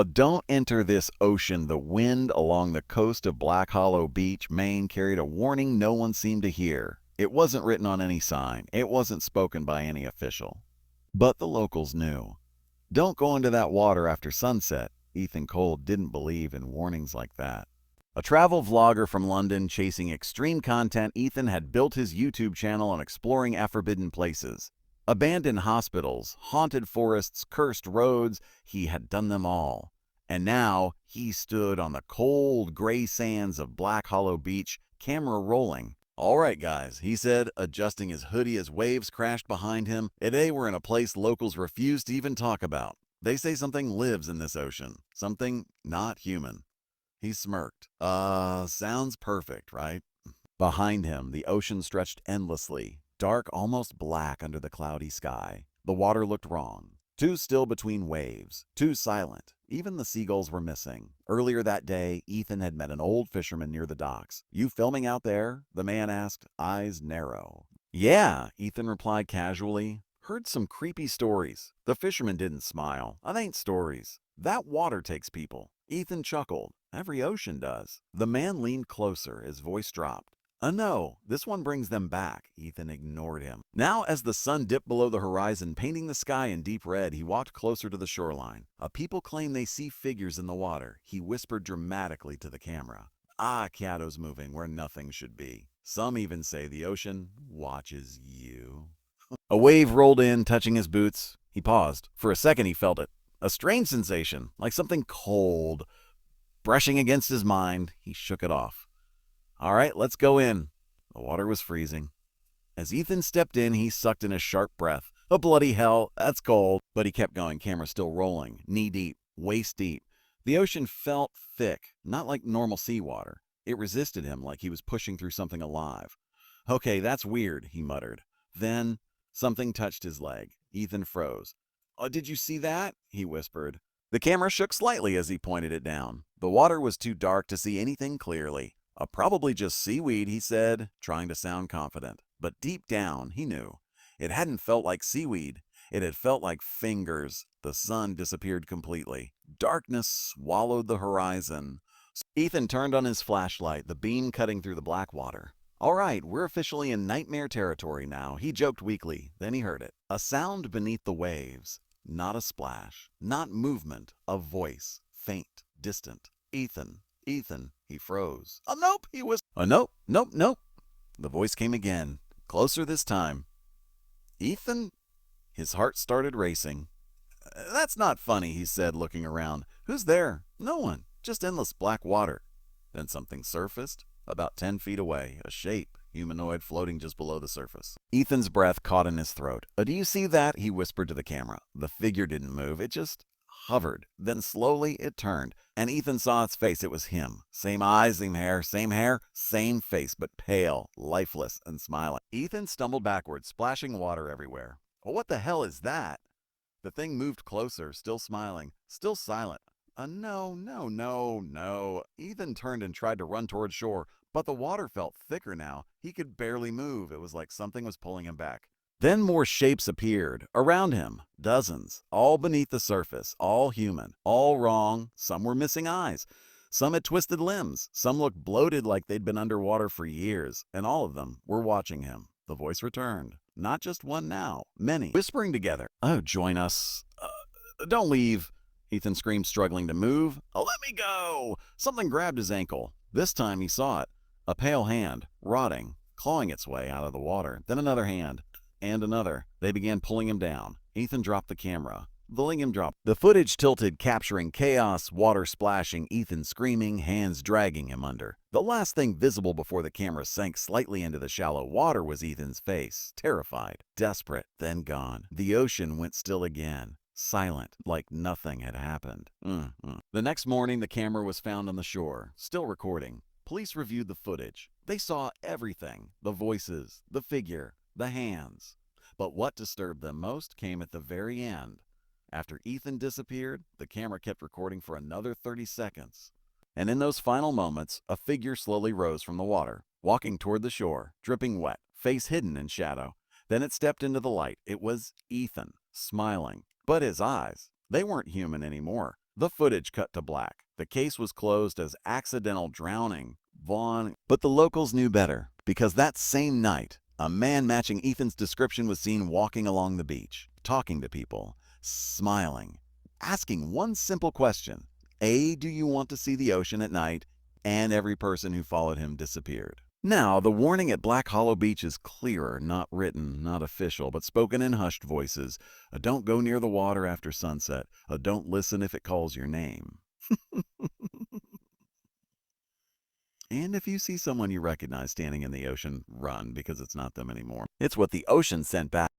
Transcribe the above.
Don't enter this ocean. The wind along the coast of Black Hollow Beach, Maine carried a warning no one seemed to hear. It wasn't written on any sign. It wasn't spoken by any official. But the locals knew. Don't go into that water after sunset. Ethan Cole didn't believe in warnings like that. A travel vlogger from London chasing extreme content, Ethan had built his YouTube channel on exploring forbidden places. Abandoned hospitals, haunted forests, cursed roads, he had done them all. And now he stood on the cold, gray sands of Black Hollow Beach, camera rolling. "All right, guys," he said, adjusting his hoodie as waves crashed behind him. Today we're in a place locals refuse to even talk about. They say something lives in this ocean, something not human. He smirked. Sounds perfect, right? Behind him, the ocean stretched endlessly, dark, almost black under the cloudy sky. The water looked wrong. Too still between waves, too silent. Even the seagulls were missing. Earlier that day, Ethan had met an old fisherman near the docks. "You filming out there?" the man asked, eyes narrow. "Yeah," Ethan replied casually. "Heard some creepy stories." The fisherman didn't smile. "That ain't stories. That water takes people." Ethan chuckled. "Every ocean does." The man leaned closer, his voice dropped. No, this one brings them back." Ethan ignored him. Now, as the sun dipped below the horizon, painting the sky in deep red, he walked closer to the shoreline. People claim they see figures in the water," he whispered dramatically to the camera. Shadows moving where nothing should be. Some even say the ocean watches you." A wave rolled in, touching his boots. He paused. For a second he felt it. A strange sensation, like something cold, brushing against his mind. He shook it off. "All right, let's go in." The water was freezing. As Ethan stepped in, he sucked in a sharp breath. "Oh, bloody hell, that's cold." But he kept going, camera still rolling, knee deep, waist deep. The ocean felt thick, not like normal seawater. It resisted him like he was pushing through something alive. "Okay, that's weird," he muttered. Then something touched his leg. Ethan froze. Did you see that?" he whispered. The camera shook slightly as he pointed it down. The water was too dark to see anything clearly. Probably just seaweed," he said, trying to sound confident. But deep down, he knew. It hadn't felt like seaweed. It had felt like fingers. The sun disappeared completely. Darkness swallowed the horizon. Ethan turned on his flashlight, the beam cutting through the black water. "All right, we're officially in nightmare territory now," he joked weakly. Then he heard it. A sound beneath the waves. Not a splash. Not movement. A voice. Faint. Distant. "Ethan. Ethan." He froze. Nope," he whispered. Nope, nope, nope." The voice came again, closer this time. "Ethan?" His heart started racing. "That's not funny," he said, looking around. "Who's there?" "No one. Just endless black water." Then something surfaced, about 10 feet away, a shape, humanoid, floating just below the surface. Ethan's breath caught in his throat. Do you see that?" he whispered to the camera. The figure didn't move. It just hovered. Then slowly it turned, and Ethan saw its face. It was him. Same eyes, same hair, same face, but pale, lifeless, and smiling. Ethan stumbled backwards, splashing water everywhere. "Well, what the hell is that?" The thing moved closer, still smiling, still silent. No, no, no, no." Ethan turned and tried to run toward shore, but the water felt thicker now. He could barely move. It was like something was pulling him back. Then more shapes appeared, around him, dozens, all beneath the surface, all human, all wrong. Some were missing eyes. Some had twisted limbs. Some looked bloated like they'd been underwater for years, and all of them were watching him. The voice returned. Not just one now, many, whispering together. "Oh, join us. Don't leave." Ethan screamed, struggling to move. "Let me go!" Something grabbed his ankle. This time he saw it. A pale hand, rotting, clawing its way out of the water. Then another hand. And another. They began pulling him down. Ethan dropped the camera. The Lingam dropped. The footage tilted, capturing chaos, water splashing, Ethan screaming, hands dragging him under. The last thing visible before the camera sank slightly into the shallow water was Ethan's face, terrified, desperate, then gone. The ocean went still again, silent, like nothing had happened. The next morning, the camera was found on the shore, still recording. Police reviewed the footage. They saw everything, the voices, the figure, the hands. But what disturbed them most came at the very end. After Ethan disappeared, the camera kept recording for another 30 seconds. And in those final moments, a figure slowly rose from the water, walking toward the shore, dripping wet, face hidden in shadow. Then it stepped into the light. It was Ethan, smiling. But his eyes, they weren't human anymore. The footage cut to black. The case was closed as accidental drowning. But the locals knew better, because that same night, a man matching Ethan's description was seen walking along the beach, talking to people, smiling, asking one simple question. Do you want to see the ocean at night? And every person who followed him disappeared. Now, the warning at Black Hollow Beach is clearer, not written, not official, but spoken in hushed voices. Don't go near the water after sunset. Don't listen if it calls your name. And if you see someone you recognize standing in the ocean, run, because it's not them anymore. It's what the ocean sent back.